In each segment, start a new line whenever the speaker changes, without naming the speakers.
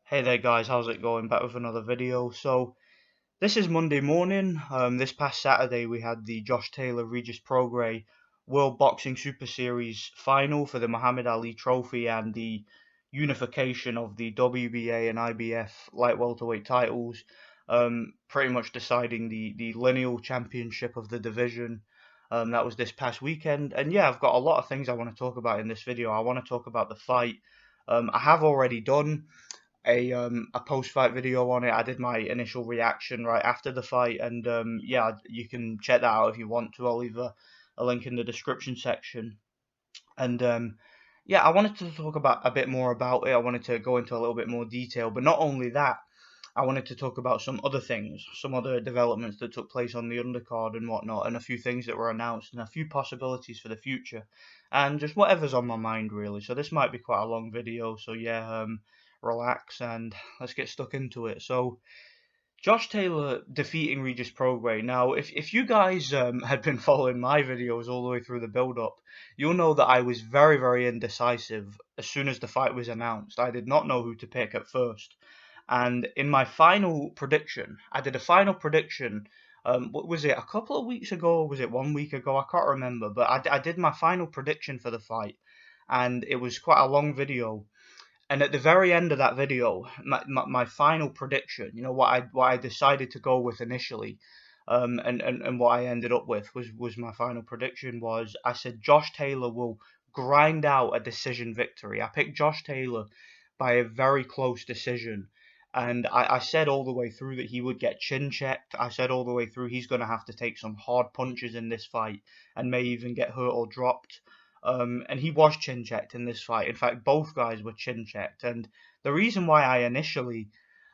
Hey there guys, how's it going? Back with another video. So this is Monday morning. This past Saturday we had the Josh Taylor Regis Prograis World Boxing Super Series final for the Muhammad Ali Trophy and the unification of the WBA and IBF light welterweight titles. Pretty much deciding the lineal championship of the division. That was this past weekend, and yeah, I've got a lot of things I want to talk about in this video. I want to talk about the fight. I have already done a post fight video on it. I did my initial reaction right after the fight, and yeah, you can check that out if you want to. I'll leave a link in the description section. And yeah, I wanted to talk about a bit more about it. I wanted to go into a little bit more detail, but not only that, I wanted to talk about some other things, some other developments that took place on the undercard and whatnot, and a few things that were announced, and a few possibilities for the future, and just whatever's on my mind really. So this might be quite a long video, so yeah, relax and let's get stuck into it. So Josh Taylor defeating Regis Prograis. Now, if you guys had been following my videos all the way through the build-up, you'll know that I was very, very indecisive as soon as the fight was announced. I did not know who to pick at first. And in my final prediction, I did a final prediction. What was it? A couple of weeks ago? Or was it 1 week ago? I can't remember. But I did my final prediction for the fight, and it was quite a long video. And at the very end of that video, my final prediction, what I decided to go with initially, and what I ended up with was my final prediction was I said Josh Taylor will grind out a decision victory. I picked Josh Taylor by a very close decision. And I said all the way through that he would get chin checked. I said all the way through he's going to have to take some hard punches in this fight and may even get hurt or dropped. And he was chin checked in this fight. In fact, both guys were chin checked. And the reason why I initially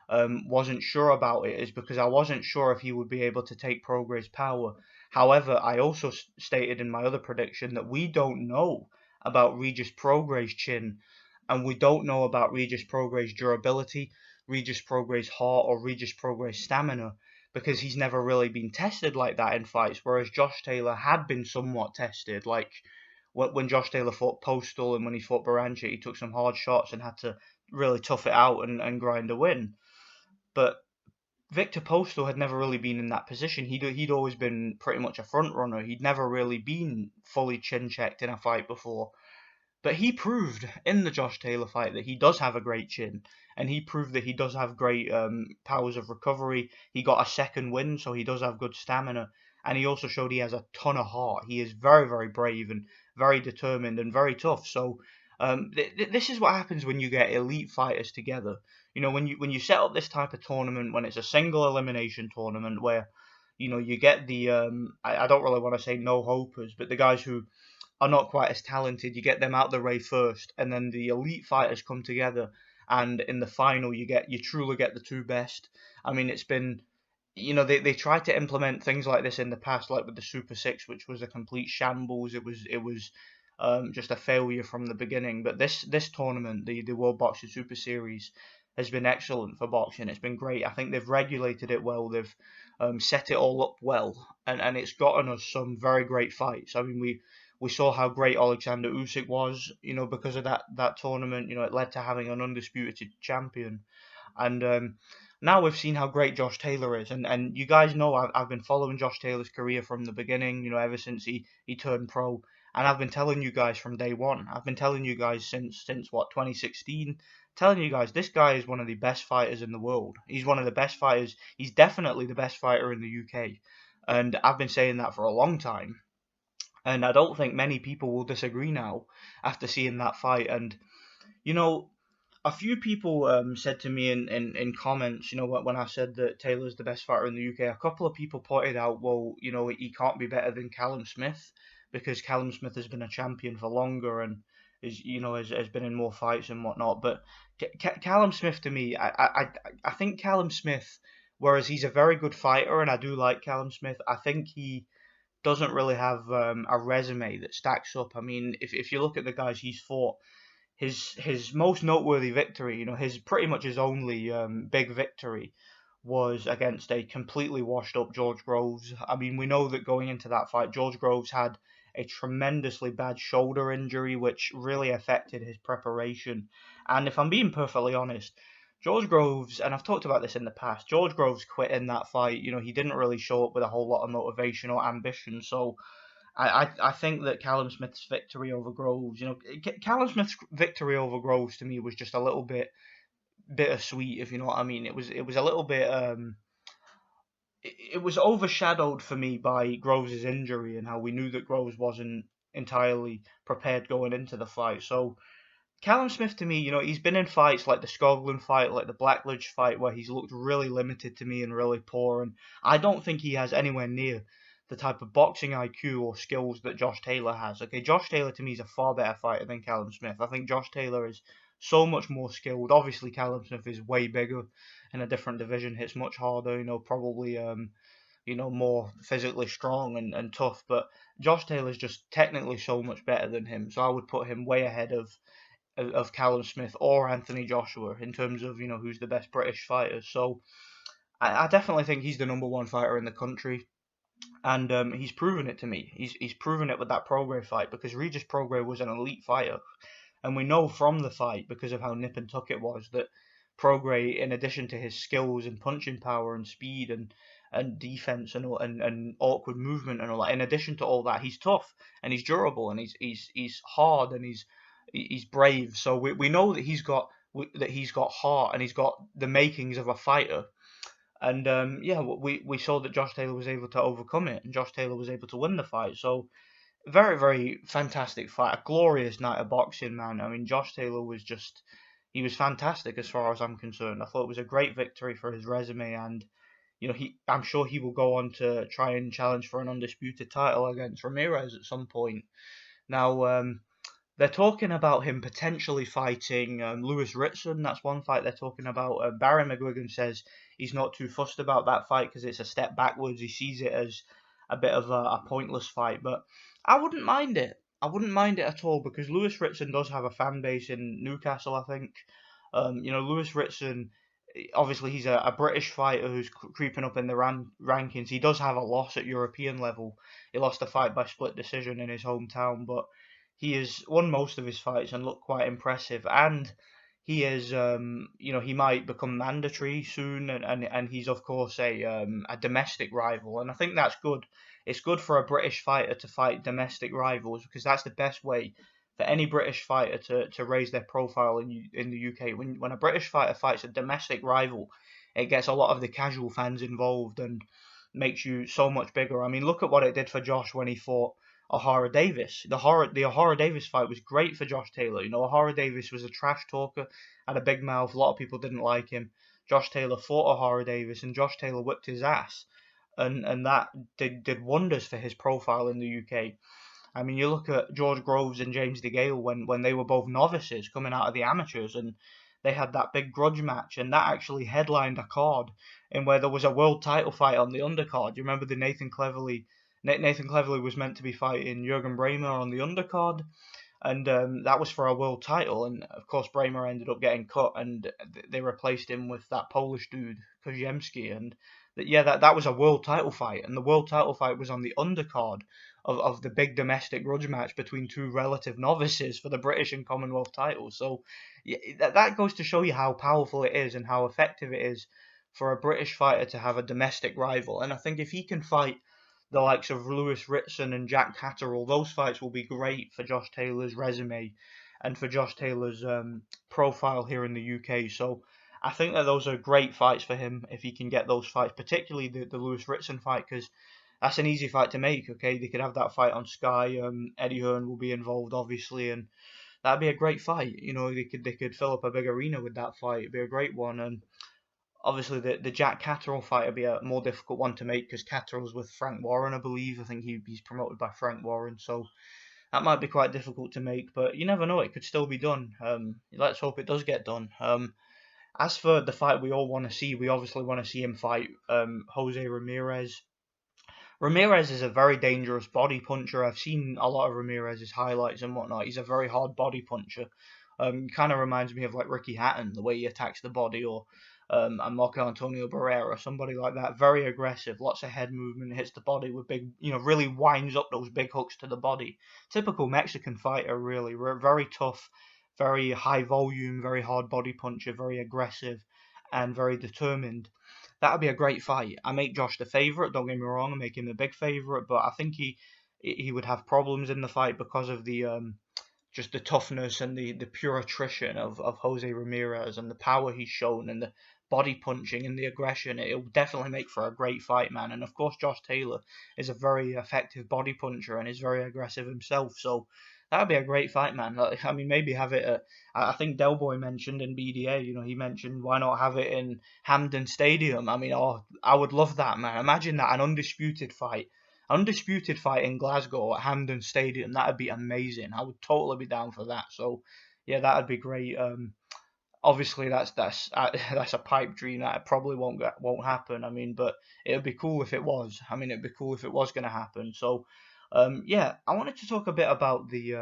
wasn't sure about it is because I wasn't sure if he would be able to take Prograis' power. However, I also stated in my other prediction that we don't know about Regis Prograis' chin, and we don't know about Regis Prograis' durability, Regis Prograis' heart, or Regis Prograis' stamina, because he's never really been tested like that in fights, whereas Josh Taylor had been somewhat tested, like when Josh Taylor fought Postal and when he fought Baranchik, he took some hard shots and had to really tough it out and grind a win. But Victor Postal had never really been in that position. He'd always been pretty much a front runner. He'd never really been fully chin checked in a fight before. But he proved in the Josh Taylor fight that he does have a great chin, and he proved that he does have great powers of recovery. He got a second win, so he does have good stamina, and he also showed he has a ton of heart. He is very, very brave and very determined and very tough. So this is what happens when you get elite fighters together. When you set up this type of tournament, when it's a single elimination tournament where you get the I don't really want to say no hopers, but the guys who are not quite as talented, you get them out the way first, and then the elite fighters come together, and in the final you truly get the two best. I mean, it's been they tried to implement things like this in the past, like with the Super Six, which was a complete shambles. It was just a failure from the beginning. But this tournament, the World Boxing Super Series, has been excellent for boxing. It's been great. I think they've regulated it well. They've set it all up well, and it's gotten us some very great fights. I mean, we saw how great Alexander Usyk was, because of that tournament. It led to having an undisputed champion, and now we've seen how great Josh Taylor is, and you guys know I've been following Josh Taylor's career from the beginning, ever since he turned pro, and I've been telling you guys from day one. I've been telling you guys since what 2016, telling you guys this guy is one of the best fighters in the world. He's one of the best fighters. He's definitely the best fighter in the UK, and I've been saying that for a long time. And I don't think many people will disagree now after seeing that fight. And you know, a few people said to me in comments, when I said that Taylor's the best fighter in the UK, a couple of people pointed out, well, he can't be better than Callum Smith because Callum Smith has been a champion for longer and has been in more fights and whatnot. But Callum Smith, to me, I think Callum Smith, whereas he's a very good fighter and I do like Callum Smith, I think he doesn't really have a resume that stacks up. I mean, if you look at the guys he's fought, his most noteworthy victory, his pretty much his only big victory was against a completely washed up George Groves. I mean, we know that going into that fight, George Groves had a tremendously bad shoulder injury, which really affected his preparation. And if I'm being perfectly honest, George Groves, and I've talked about this in the past, George Groves quit in that fight. He didn't really show up with a whole lot of motivation or ambition. So I think that Callum Smith's victory over Groves, Callum Smith's victory over Groves to me was just a little bit bittersweet, if you know what I mean. It was a little bit it was overshadowed for me by Groves' injury and how we knew that Groves wasn't entirely prepared going into the fight. So Callum Smith to me, he's been in fights like the Skoglund fight, like the Blackledge fight, where he's looked really limited to me and really poor, and I don't think he has anywhere near the type of boxing IQ or skills that Josh Taylor has. Okay, Josh Taylor to me is a far better fighter than Callum Smith. I think Josh Taylor is so much more skilled. Obviously, Callum Smith is way bigger in a different division, hits much harder, probably more physically strong and tough, but Josh Taylor's just technically so much better than him, so I would put him way ahead of Callum Smith or Anthony Joshua in terms of who's the best British fighter. So I definitely think he's the number one fighter in the country, and he's proven it to me. He's proven it with that Prograis fight because Regis Prograis was an elite fighter, and we know from the fight because of how nip and tuck it was that Prograis, in addition to his skills and punching power and speed and defense and awkward movement and all that, in addition to all that, he's tough and he's durable and he's hard and he's brave. So we know that he's got heart and he's got the makings of a fighter. And yeah, we saw that Josh Taylor was able to overcome it, and Josh Taylor was able to win the fight. So very, very fantastic fight, a glorious night of boxing, man. I mean, Josh Taylor was he was fantastic as far as I'm concerned. I thought it was a great victory for his resume, and I'm sure he will go on to try and challenge for an undisputed title against Ramirez at some point. Now, they're talking about him potentially fighting Lewis Ritson. That's one fight they're talking about. Barry McGuigan says he's not too fussed about that fight because it's a step backwards. He sees it as a bit of a pointless fight, but I wouldn't mind it. I wouldn't mind it at all because Lewis Ritson does have a fan base in Newcastle, I think. Lewis Ritson, obviously he's a British fighter who's creeping up in the rankings. He does have a loss at European level. He lost a fight by split decision in his hometown, but he has won most of his fights and looked quite impressive. And he is, he might become mandatory soon, and he's of course a domestic rival, and I think that's good. It's good for a British fighter to fight domestic rivals because that's the best way for any British fighter to raise their profile in the UK. When a British fighter fights a domestic rival, it gets a lot of the casual fans involved and makes you so much bigger. I mean, look at what it did for Josh when he fought O'Hara Davis. The O'Hara Davis fight was great for Josh Taylor. O'Hara Davis was a trash talker, had a big mouth. A lot of people didn't like him. Josh Taylor fought O'Hara Davis, and Josh Taylor whipped his ass, and that did wonders for his profile in the UK. I mean, you look at George Groves and James DeGale when they were both novices coming out of the amateurs, and they had that big grudge match, and that actually headlined a card in where there was a world title fight on the undercard. You remember the Nathan Cleverly was meant to be fighting Jurgen Bremer on the undercard, and that was for a world title. And of course, Bremer ended up getting cut, and they replaced him with that Polish dude Koziemski. And that was a world title fight, and the world title fight was on the undercard of the big domestic grudge match between two relative novices for the British and Commonwealth titles. So yeah, that goes to show you how powerful it is and how effective it is for a British fighter to have a domestic rival. And I think if he can fight the likes of Lewis Ritson and Jack Catterall, those fights will be great for Josh Taylor's resume and for Josh Taylor's profile here in the UK. So I think that those are great fights for him if he can get those fights, particularly the Lewis Ritson fight, because that's an easy fight to make. Okay, they could have that fight on Sky. Eddie Hearn will be involved, obviously, and that'd be a great fight. They could fill up a big arena with that fight. It'd be a great one, and obviously the Jack Catterall fight would be a more difficult one to make because Catterall's with Frank Warren, I believe. I think he's promoted by Frank Warren, so that might be quite difficult to make. But you never know; it could still be done. Let's hope it does get done. As for the fight we all want to see, we obviously want to see him fight Jose Ramirez. Ramirez is a very dangerous body puncher. I've seen a lot of Ramirez's highlights and whatnot. He's a very hard body puncher. Kind of reminds me of like Ricky Hatton, the way he attacks the body, or and Marco Antonio Barrera, somebody like that. Very aggressive, lots of head movement, hits the body with big, really winds up those big hooks to the body. Typical Mexican fighter, really. Very tough, very high volume, very hard body puncher, very aggressive, and very determined. That'd be a great fight. I make Josh the favourite. Don't get me wrong, I make him the big favourite, but I think he would have problems in the fight because of the just the toughness and the pure attrition of Jose Ramirez and the power he's shown and the body punching and the aggression. It'll definitely make for a great fight, man. And of course, Josh Taylor is a very effective body puncher and is very aggressive himself. So that'd be a great fight, man. I mean, maybe have it at, I think Del Boy mentioned in BDA, he mentioned why not have it in Hampden Stadium. I mean, oh, I would love that, man. Imagine that, an undisputed fight in Glasgow at Hampden Stadium. That'd be amazing. I would totally be down for that. So, yeah, that'd be great. Obviously, that's a pipe dream. That probably won't happen. I mean, but it'd be cool if it was. I mean, it'd be cool if it was going to happen. So, yeah, I wanted to talk a bit about the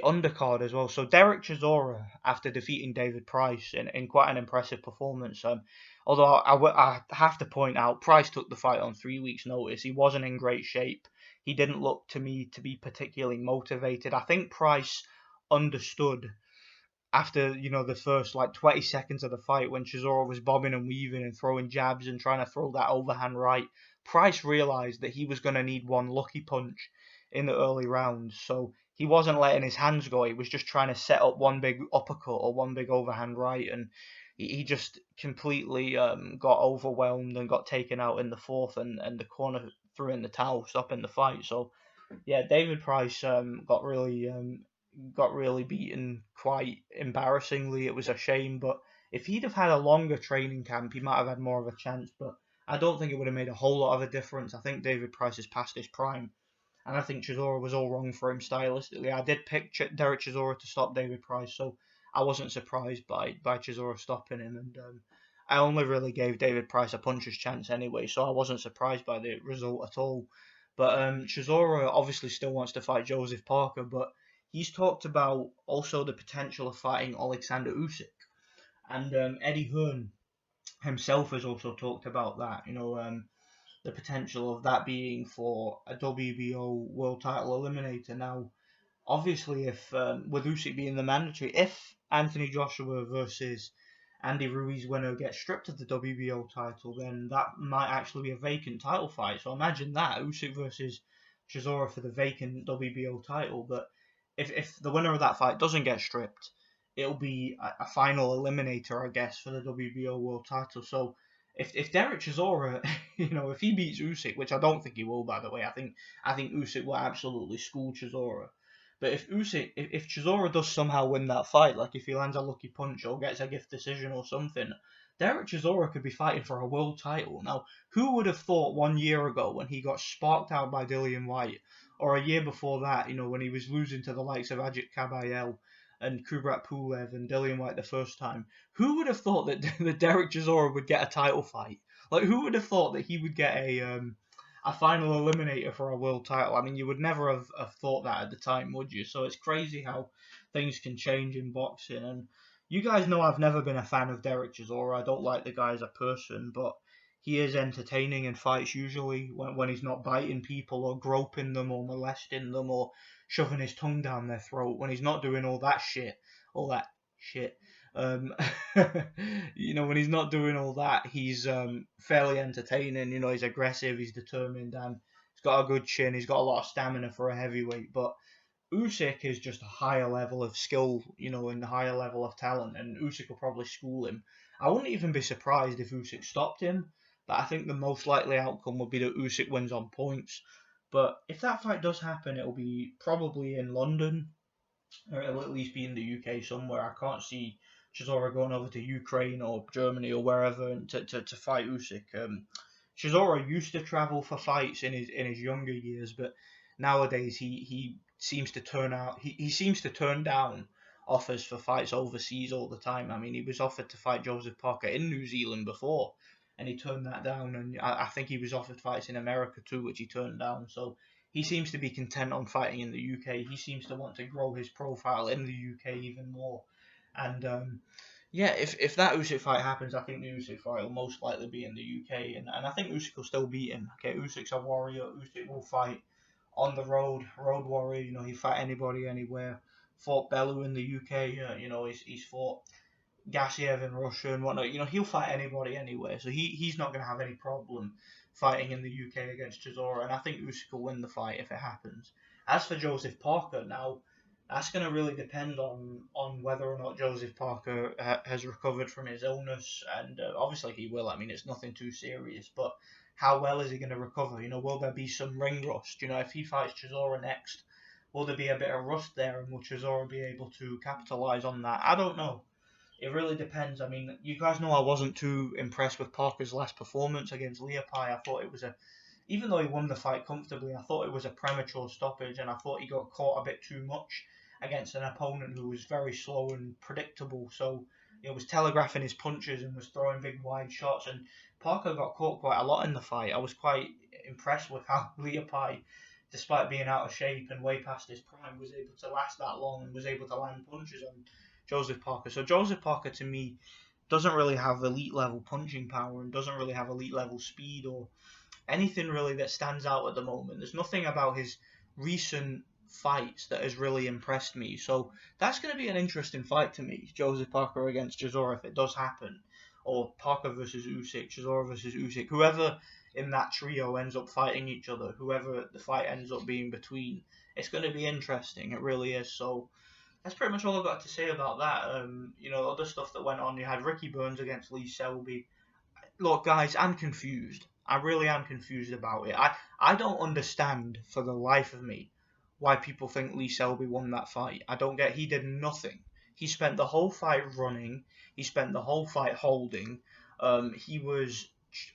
undercard as well. So Dereck Chisora, after defeating David Price in quite an impressive performance, although I have to point out, Price took the fight on 3 weeks' notice. He wasn't in great shape. He didn't look to me to be particularly motivated. I think Price understood after the first like 20 seconds of the fight when Chisora was bobbing and weaving and throwing jabs and trying to throw that overhand right. Price realized that he was going to need one lucky punch in the early rounds, so he wasn't letting his hands go. He was just trying to set up one big uppercut or one big overhand right, and he just completely got overwhelmed and got taken out in the fourth, and the corner threw in the towel, stopping the fight. So yeah, David Price got really beaten quite embarrassingly. It was a shame, but if he'd have had a longer training camp, he might have had more of a chance. But I don't think it would have made a whole lot of a difference. I think David Price is past his prime, and I think Chisora was all wrong for him stylistically. I did pick Dereck Chisora to stop David Price, so I wasn't surprised by Chisora stopping him, and I only really gave David Price a puncher's chance anyway, so I wasn't surprised by the result at all. But Chisora obviously still wants to fight Joseph Parker, but he's talked about also the potential of fighting Alexander Usyk, and Eddie Hearn himself has also talked about that. The potential of that being for a WBO world title eliminator. Now, obviously, if with Usyk being the mandatory, if Anthony Joshua versus Andy Ruiz winner gets stripped of the WBO title, then that might actually be a vacant title fight. So imagine that, Usyk versus Chisora for the vacant WBO title. But if the winner of that fight doesn't get stripped, it'll be a final eliminator, I guess, for the WBO world title. So if Dereck Chisora, if he beats Usyk, which I don't think he will, by the way, I think Usyk will absolutely school Chisora. But if Chisora does somehow win that fight, like if he lands a lucky punch or gets a gift decision or something, Dereck Chisora could be fighting for a world title. Now, who would have thought 1 year ago when he got sparked out by Dillian White, or a year before that, when he was losing to the likes of Ajit Kabayel and Kubrat Pulev and Dillian White the first time, who would have thought that Dereck Chisora would get a title fight? Like, who would have thought that he would get a final eliminator for a world title? I mean, you would never have thought that at the time, would you? So it's crazy how things can change in boxing. And you guys know I've never been a fan of Dereck Chisora. I don't like the guy as a person, but he is entertaining in fights usually when he's not biting people or groping them or molesting them or shoving his tongue down their throat. When he's not doing all that shit. Um, when he's not doing all that, he's fairly entertaining. He's aggressive, he's determined, and he's got a good chin. He's got a lot of stamina for a heavyweight. But Usyk is just a higher level of skill, and a higher level of talent, and Usyk will probably school him. I wouldn't even be surprised if Usyk stopped him, but I think the most likely outcome would be that Usyk wins on points. But if that fight does happen, it'll be probably in London, or it'll at least be in the UK somewhere. I can't see Chisora going over to Ukraine or Germany or wherever to fight Usyk. Chisora used to travel for fights in his younger years, but nowadays he seems to he seems to turn down offers for fights overseas all the time. I mean, he was offered to fight Joseph Parker in New Zealand before, and he turned that down. And I think he was offered fights in America too, which he turned down. So he seems to be content on fighting in the UK. He seems to want to grow his profile in the UK even more. And yeah, if that Usyk fight happens, I think the Usyk fight will most likely be in the UK, and I think Usyk will still beat him. Okay, Usyk's a warrior. Usyk will fight on the road warrior. He fight anybody, anywhere. fought Bellew in the UK. He's fought Gassiev in Russia and whatnot. He'll fight anybody anyway, so he's not going to have any problem fighting in the UK against Chisora, and I think Usyk will win the fight if it happens. As for Joseph Parker, now that's going to really depend on whether or not Joseph Parker has recovered from his illness, and obviously he will. I mean, it's nothing too serious, but how well is he going to recover? Will there be some ring rust? If he fights Chisora next, will there be a bit of rust there, and will Chisora be able to capitalise on that? I don't know. It really depends. I mean, you guys know I wasn't too impressed with Parker's last performance against Leopai. I thought it was even though he won the fight comfortably, I thought it was a premature stoppage, and I thought he got caught a bit too much against an opponent who was very slow and predictable. So he was telegraphing his punches and was throwing big wide shots, and Parker got caught quite a lot in the fight. I was quite impressed with how Leopai, despite being out of shape and way past his prime, was able to last that long and was able to land punches on Joseph Parker. So Joseph Parker, to me, doesn't really have elite level punching power and doesn't really have elite level speed or anything really that stands out at the moment. There's nothing about his recent fights that has really impressed me. So that's going to be an interesting fight to me, Joseph Parker against Chisora, if it does happen. Or Parker versus Usyk, Chisora versus Usyk. Whoever in that trio ends up fighting each other, whoever the fight ends up being between, it's going to be interesting. It really is. So that's pretty much all I've got to say about that. Other stuff that went on. You had Ricky Burns against Lee Selby. Look, guys, I'm confused. I really am confused about it. I don't understand for the life of me why people think Lee Selby won that fight. I don't get. He did nothing. He spent the whole fight running. He spent the whole fight holding. He was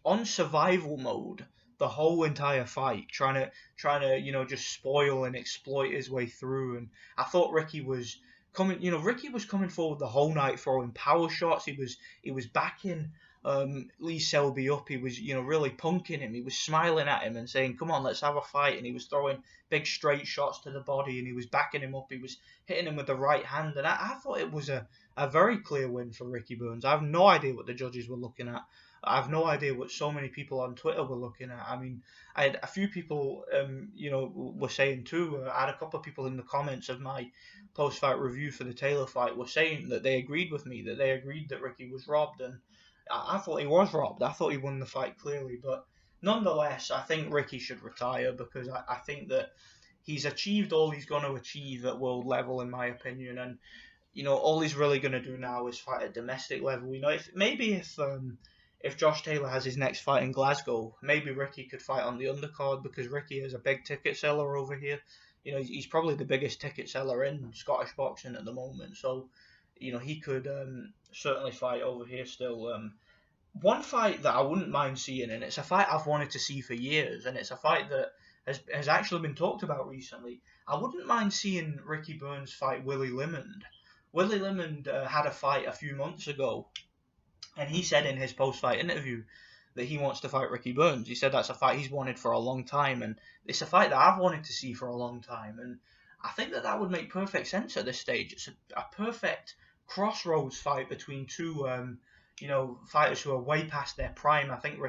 on survival mode the whole entire fight, trying to just spoil and exploit his way through. And I thought Ricky was coming forward the whole night, throwing power shots. He was backing Lee Selby up. He was really punking him. He was smiling at him and saying, "Come on, let's have a fight." And he was throwing big straight shots to the body, and he was backing him up. He was hitting him with the right hand, and I thought it was a very clear win for Ricky Burns. I have no idea what the judges were looking at. I have no idea what so many people on Twitter were looking at. I mean, I had a few people, were saying too. I had a couple of people in the comments of my post-fight review for the Taylor fight were saying that they agreed with me, that they agreed that Ricky was robbed, and I thought he was robbed. I thought he won the fight clearly, but nonetheless, I think Ricky should retire because I think that he's achieved all he's going to achieve at world level, in my opinion, and all he's really going to do now is fight at domestic level. If Josh Taylor has his next fight in Glasgow, maybe Ricky could fight on the undercard because Ricky is a big ticket seller over here. He's probably the biggest ticket seller in Scottish boxing at the moment. So, he could certainly fight over here still. One fight that I wouldn't mind seeing, and it's a fight I've wanted to see for years, and it's a fight that has actually been talked about recently. I wouldn't mind seeing Ricky Burns fight Willie Limond. Willie Limond had a fight a few months ago, and he said in his post-fight interview that he wants to fight Ricky Burns. He said that's a fight he's wanted for a long time, and it's a fight that I've wanted to see for a long time. And I think that would make perfect sense at this stage. It's a perfect crossroads fight between two, fighters who are way past their prime. I think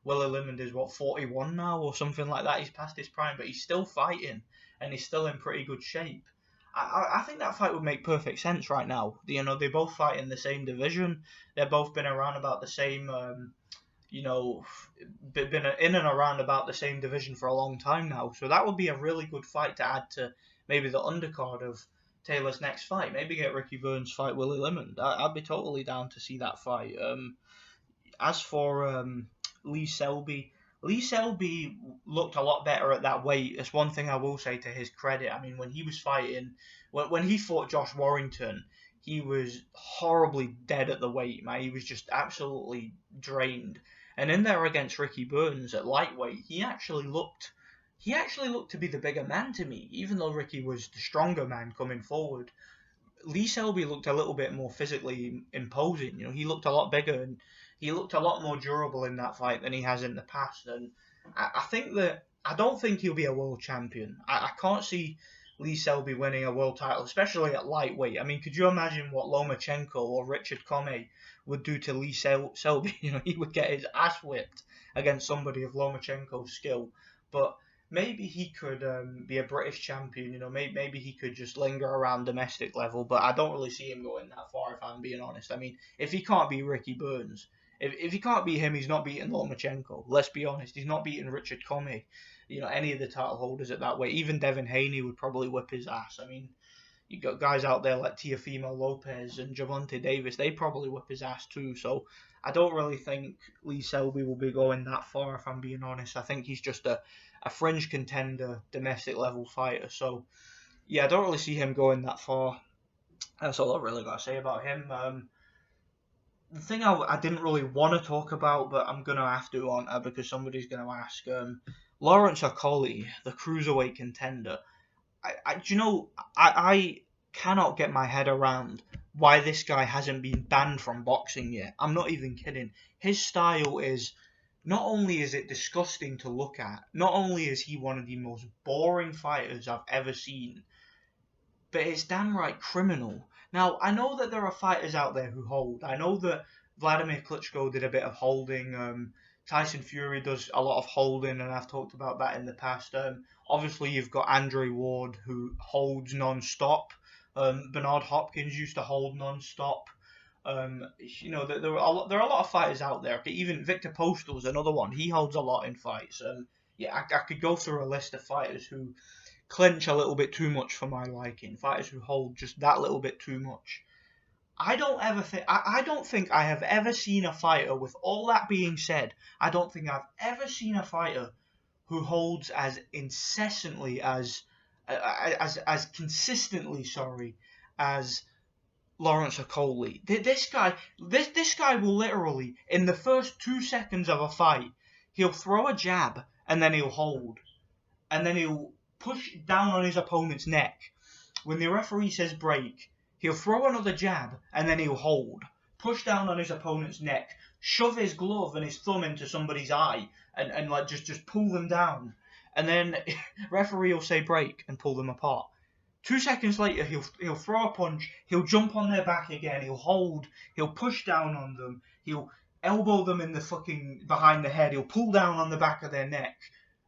Willie Limond is 41 now or something like that. He's past his prime, but he's still fighting and he's still in pretty good shape. I think that fight would make perfect sense right now. They both fight in the same division. They've both been around about the same, been in and around about the same division for a long time now. So that would be a really good fight to add to maybe the undercard of Taylor's next fight. Maybe get Ricky Burns fight Willie Limond. I'd be totally down to see that fight. As for Lee Selby looked a lot better at that weight. It's one thing I will say to his credit. I mean, when he was fighting, when he fought Josh Warrington, he was horribly dead at the weight, man. He was just absolutely drained. And in there against Ricky Burns at lightweight, he actually looked to be the bigger man to me, even though Ricky was the stronger man coming forward. Lee Selby looked a little bit more physically imposing. He looked a lot bigger and he looked a lot more durable in that fight than he has in the past. And I don't think he'll be a world champion. I can't see Lee Selby winning a world title, especially at lightweight. I mean, could you imagine what Lomachenko or Richard Commey would do to Lee Selby? He would get his ass whipped against somebody of Lomachenko's skill. But maybe he could be a British champion. You know, maybe he could just linger around domestic level. But I don't really see him going that far, if I'm being honest. I mean, if he can't beat Ricky Burns, if he can't beat him, he's not beating Lomachenko. Let's be honest, he's not beating Richard Comey. You know, any of the title holders at that weight. Even Devin Haney would probably whip his ass. I mean, you got guys out there like Teofimo Lopez and Javante Davis. They probably whip his ass too. So I don't really think Lee Selby will be going that far, if I'm being honest. I think he's just a fringe contender, domestic level fighter. So yeah, I don't really see him going that far. That's all I really got to say about him. The thing I didn't really want to talk about, but I'm going to have to on because somebody's going to ask. Lawrence Okolie, the cruiserweight contender. I cannot get my head around why this guy hasn't been banned from boxing yet. I'm not even kidding. His style is, not only is it disgusting to look at, not only is he one of the most boring fighters I've ever seen, but it's damn right criminal. Now, I know that there are fighters out there who hold. I know that Vladimir Klitschko did a bit of holding. Tyson Fury does a lot of holding, and I've talked about that in the past. Obviously, you've got Andre Ward, who holds non-stop. Bernard Hopkins used to hold non-stop. You know, there are a lot of fighters out there. Okay, even Victor Postal's another one. He holds a lot in fights. Yeah, I could go through a list of fighters who clinch a little bit too much for my liking. Fighters who hold just that little bit too much. I don't think I have ever seen a fighter. With all that being said, I don't think I've ever seen a fighter who holds as incessantly as consistently, as Lawrence Okolie. This guy will literally, in the first 2 seconds of a fight, he'll throw a jab and then he'll hold, and then he'll push down on his opponent's neck. When the referee says break, he'll throw another jab and then he'll hold, push down on his opponent's neck, shove his glove and his thumb into somebody's eye, and like just pull them down. And then referee will say break and pull them apart. 2 seconds later, he'll throw a punch, he'll jump on their back again, he'll hold, he'll push down on them, he'll elbow them in the fucking behind the head, he'll pull down on the back of their neck,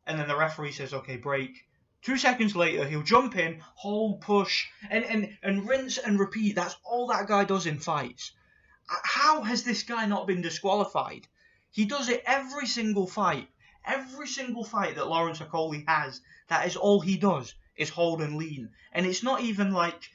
and then the referee says, okay, break. 2 seconds later, he'll jump in, hold, push, and rinse and repeat. That's all that guy does in fights. How has this guy not been disqualified? He does it every single fight. Every single fight that Lawrence Okolie has, that is all he does, is hold and lean. And it's not even like,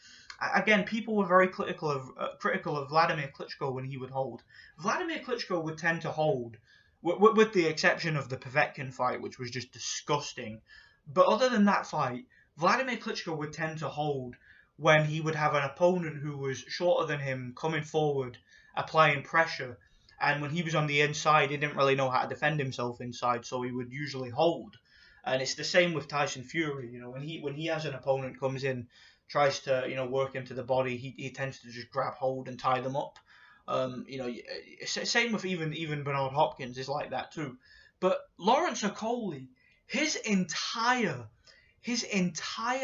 again, people were very critical of Vladimir Klitschko when he would hold. Vladimir Klitschko would tend to hold, with the exception of the Povetkin fight, which was just disgusting. But other than that fight, Vladimir Klitschko would tend to hold when he would have an opponent who was shorter than him coming forward, applying pressure. And when he was on the inside, he didn't really know how to defend himself inside, so he would usually hold. And it's the same with Tyson Fury. You know, when he has an opponent comes in, tries to work him to the body, he tends to just grab hold and tie them up. Same with even Bernard Hopkins is like that too. But Lawrence Okolie, his entire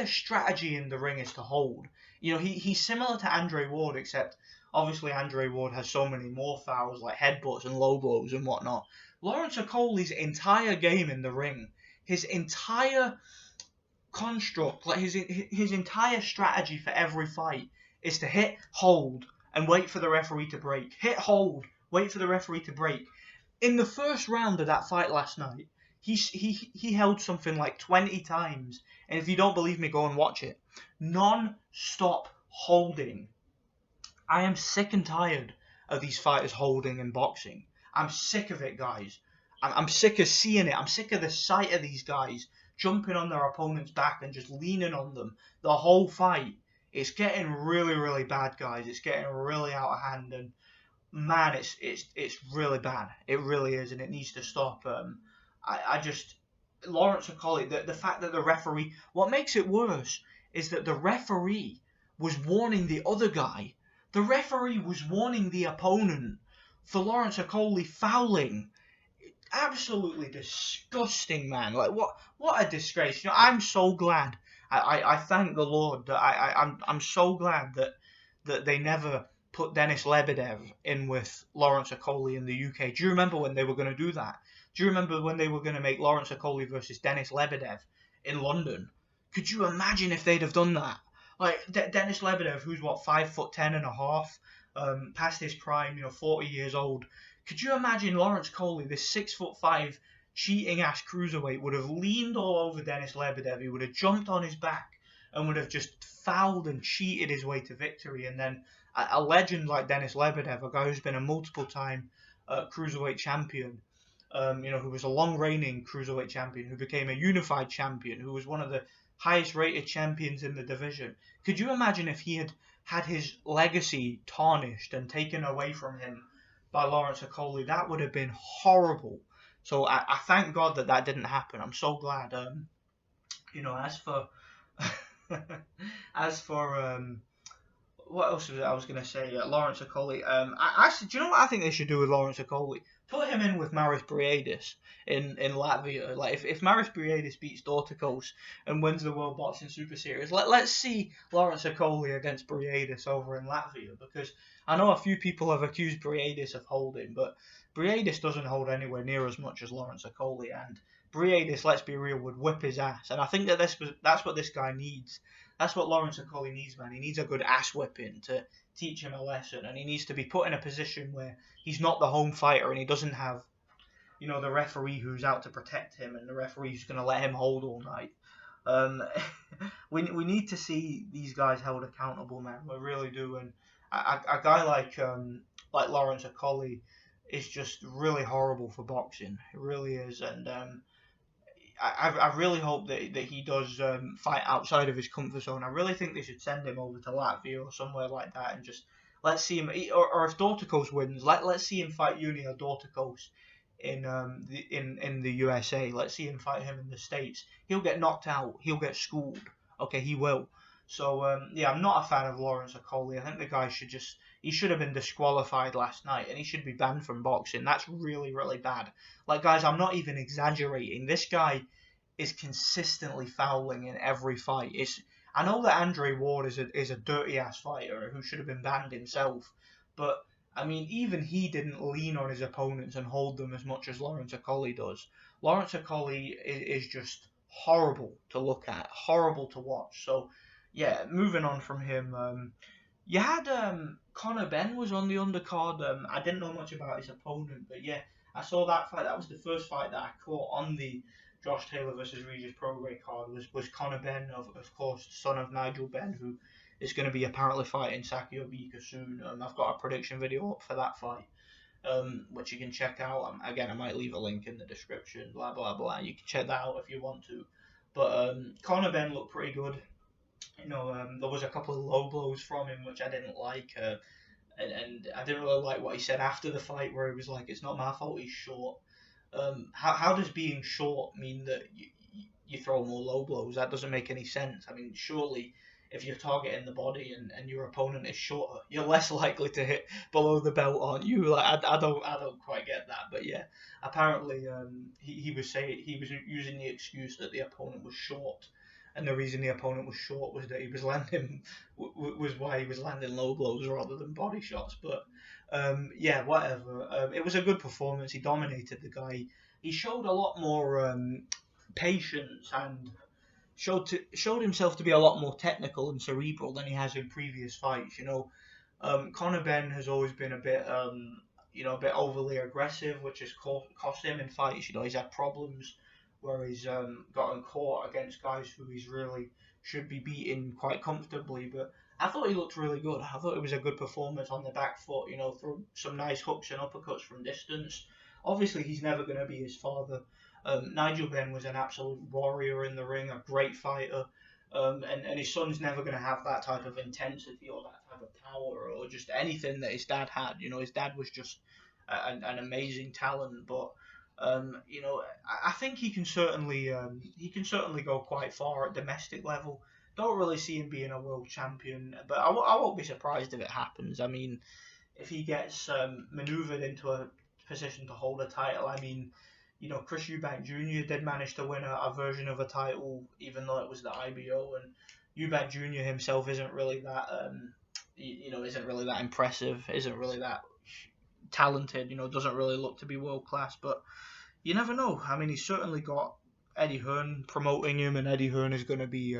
strategy in the ring is to hold. You know, he's similar to Andre Ward, except obviously Andre Ward has so many more fouls like headbutts and low blows and whatnot. Lawrence Okolie's entire game in the ring, his entire construct, like his entire strategy for every fight is to hit, hold, and wait for the referee to break. Hit, hold, wait for the referee to break. In the first round of that fight last night, he held something like 20 times, and if you don't believe me, go and watch it. Non-stop holding. I am sick and tired of these fighters holding in boxing. I'm sick of it, guys. I'm sick of seeing it. I'm sick of the sight of these guys jumping on their opponent's back and just leaning on them the whole fight. It's getting really, really bad, guys. It's getting really out of hand, and man, it's really bad. It really is, and it needs to stop. Lawrence Okolie, the fact that the referee, what makes it worse is that the referee was warning the other guy. The referee was warning the opponent for Lawrence Okolie fouling. Absolutely disgusting, man. Like, what a disgrace. You know, I'm so glad. I thank the Lord that I'm so glad that they never put Denis Lebedev in with Lawrence Okolie in the UK. Do you remember when they were going to do that? Do you remember when they were going to make Lawrence Okolie versus Denis Lebedev? in London. Could you imagine if they'd have done that? Like Denis Lebedev, who's what 5'10.5", past his prime, 40 years old. Could you imagine Lawrence Okolie, this 6'5" cheating ass cruiserweight, would have leaned all over Denis Lebedev. He would have jumped on his back and would have just fouled and cheated his way to victory. And then a legend like Denis Lebedev, a guy who's been a multiple-time cruiserweight champion, who was a long-reigning cruiserweight champion, who became a unified champion, who was one of the highest-rated champions in the division. Could you imagine if he had his legacy tarnished and taken away from him by Lawrence Okolie? That would have been horrible. So I thank God that didn't happen. I'm so glad. As for what else was it I was going to say? Lawrence Okolie. Do you know what I think they should do with Lawrence Okolie? Put him in with Maris Briedis in Latvia. Like if Maris Briedis beats Dorticos and wins the World Boxing Super Series, let's see Lawrence Okolie against Briedis over in Latvia, because I know a few people have accused Briedis of holding, but Briedis doesn't hold anywhere near as much as Lawrence Okolie, and Briedis, let's be real, would whip his ass. And I think that's what this guy needs. That's what Lawrence Okolie needs, man. He needs a good ass whipping to teach him a lesson, and he needs to be put in a position where he's not the home fighter and he doesn't have, the referee who's out to protect him and the referee who's going to let him hold all night. We need to see these guys held accountable, man. We really do. And a guy like Lawrence Okolie is just really horrible for boxing. It really is. And I really hope that he does fight outside of his comfort zone. I really think they should send him over to Latvia or somewhere like that and just let's see him. Or if Dorticos wins, let's see him fight Junior Dorticos in the USA. Let's see him fight him in the States. He'll get knocked out. He'll get schooled. Okay, he will. So I'm not a fan of Lawrence Okolie. I think the guy should have been disqualified last night, and he should be banned from boxing. That's really, really bad. Like, guys, I'm not even exaggerating. This guy is consistently fouling in every fight. I know that Andre Ward is a dirty ass fighter who should have been banned himself, but I mean, even he didn't lean on his opponents and hold them as much as Lawrence Okolie does. Lawrence Okolie is just horrible to look at, horrible to watch. So yeah, moving on from him, you had Conor Benn was on the undercard. I didn't know much about his opponent, but yeah, I saw that fight. That was the first fight that I caught on the Josh Taylor versus Regis Prograis card. Was Conor Benn, of course, son of Nigel Benn, who is going to be apparently fighting Sakio Bika soon. I've got a prediction video up for that fight, which you can check out. Again, I might leave a link in the description. Blah blah blah. You can check that out if you want to. But Conor Benn looked pretty good. There was a couple of low blows from him which I didn't like, and I didn't really like what he said after the fight, where he was like, "It's not my fault he's short." How does being short mean that you throw more low blows? That doesn't make any sense. I mean, surely if you're targeting the body and your opponent is shorter, you're less likely to hit below the belt, aren't you? Like I don't quite get that, but yeah, apparently he was using the excuse that the opponent was short. And the reason the opponent was short was that he was why he was landing low blows rather than body shots. But yeah, whatever. It was a good performance. He dominated the guy. He showed a lot more patience and showed himself to be a lot more technical and cerebral than he has in previous fights. Conor Benn has always been a bit overly aggressive, which has cost him in fights. He's had problems where he's gotten caught against guys who he's really should be beating quite comfortably. But I thought he looked really good. I thought it was a good performance on the back foot, through some nice hooks and uppercuts from distance. Obviously, he's never going to be his father. Nigel Benn was an absolute warrior in the ring, a great fighter. And his son's never going to have that type of intensity or that type of power or just anything that his dad had. His dad was just an amazing talent, but I think he can certainly go quite far at domestic level. Don't really see him being a world champion, but I won't be surprised if it happens. I mean, if he gets maneuvered into a position to hold a title, I mean, Chris Eubank Jr. did manage to win a version of a title, even though it was the IBO, and Eubank Jr. himself isn't really that, isn't really that impressive, isn't really that talented, doesn't really look to be world class, but you never know. I mean, he's certainly got Eddie Hearn promoting him, and Eddie Hearn is going to be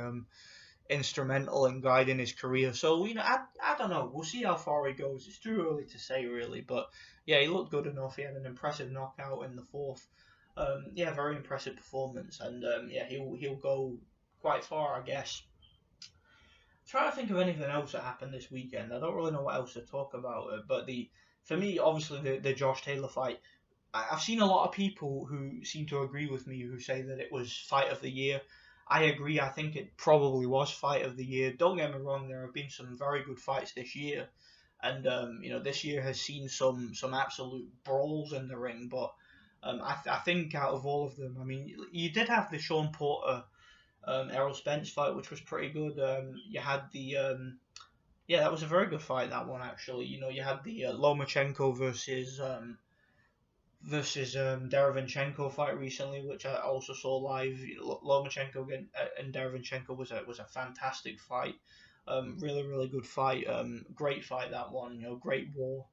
instrumental in guiding his career. So I don't know. We'll see how far he goes. It's too early to say really, but yeah, he looked good enough. He had an impressive knockout in the fourth. Yeah, very impressive performance, and yeah, he'll go quite far, I guess. Trying to think of anything else that happened this weekend. I don't really know what else to talk about. But for me, obviously the Josh Taylor fight. I've seen a lot of people who seem to agree with me who say that it was fight of the year. I agree. I think it probably was fight of the year. Don't get me wrong. There have been some very good fights this year, and this year has seen some absolute brawls in the ring. But I think out of all of them, I mean, you did have the Sean Porter Errol Spence fight, which was pretty good. You had the yeah, that was a very good fight. That one actually. You had the Lomachenko versus Derevinchenko fight recently, which I also saw live. Lomachenko and Derevinchenko was a fantastic fight. Really really good fight. Great fight that one. Great war.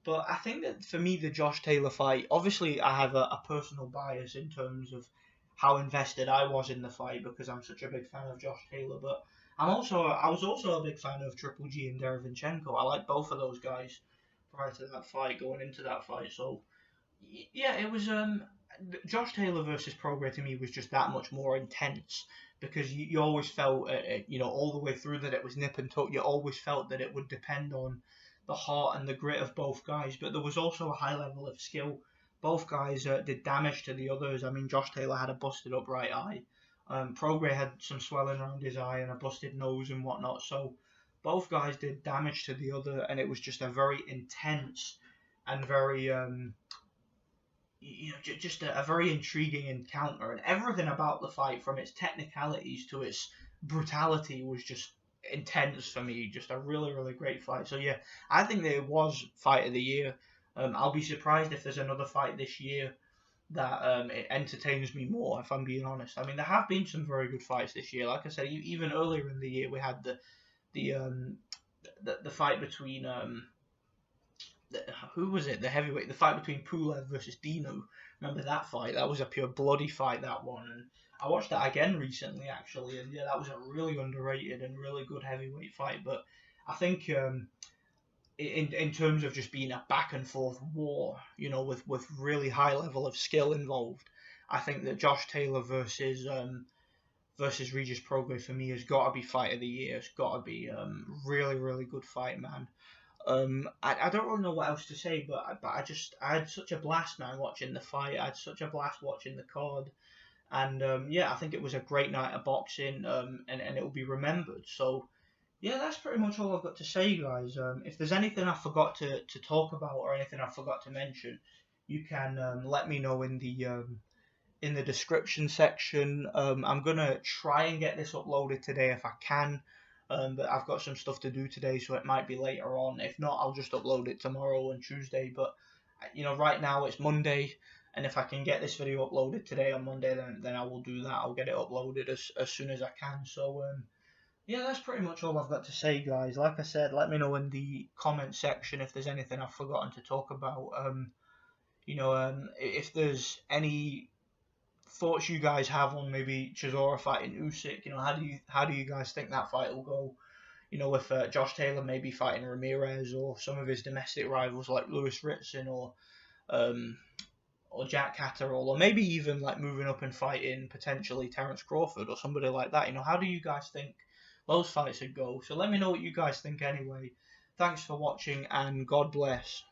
But I think that for me, the Josh Taylor fight, obviously, I have a personal bias in terms of how invested I was in the fight because I'm such a big fan of Josh Taylor. But I was also a big fan of Triple G and Derevinchenko. I like both of those guys prior to that fight, going into that fight. So yeah, it was Josh Taylor versus Prograis to me was just that much more intense because you always felt all the way through that it was nip and tuck. You always felt that it would depend on the heart and the grit of both guys, but there was also a high level of skill. Both guys did damage to the others. I mean, Josh Taylor had a busted up right eye. Prograis had some swelling around his eye and a busted nose and whatnot. So both guys did damage to the other, and it was just a very intense and very just a very intriguing encounter, and everything about the fight, from its technicalities to its brutality, was just intense for me. Just a really, really great fight. So yeah, I think that it was fight of the year. I'll be surprised if there's another fight this year that it entertains me more. If I'm being honest, I mean there have been some very good fights this year. Like I said, even earlier in the year we had the fight between who was it? The heavyweight, the fight between Pulev versus Dino. Remember that fight? That was a pure bloody fight. That one. And I watched that again recently, actually, and yeah, that was a really underrated and really good heavyweight fight. But I think in terms of just being a back and forth war, with really high level of skill involved, I think that Josh Taylor versus Regis Prograis for me has got to be fight of the year. It's got to be really really good fight, man. I don't really know what else to say, but I had such a blast, man, watching the fight. I had such a blast watching the card, and yeah, I think it was a great night of boxing, and it will be remembered. So yeah, that's pretty much all I've got to say, guys. If there's anything I forgot to talk about or anything I forgot to mention, you can let me know in the description section. I'm gonna try and get this uploaded today if I can, but I've got some stuff to do today, so it might be later on. If not, I'll just upload it tomorrow and Tuesday. But right now it's Monday, and if I can get this video uploaded today on Monday, then I will do that. I'll get it uploaded as soon as I can. So yeah, that's pretty much all I've got to say, guys. Like I said, let me know in the comment section if there's anything I've forgotten to talk about. If there's any thoughts you guys have on maybe Chisora fighting Usyk. How do you guys think that fight will go? With Josh Taylor maybe fighting Ramirez or some of his domestic rivals like Lewis Ritson um, or Jack Catterall, or maybe even like moving up and fighting potentially Terence Crawford or somebody like that. How do you guys think those fights would go? So let me know what you guys think anyway. Thanks for watching and God bless.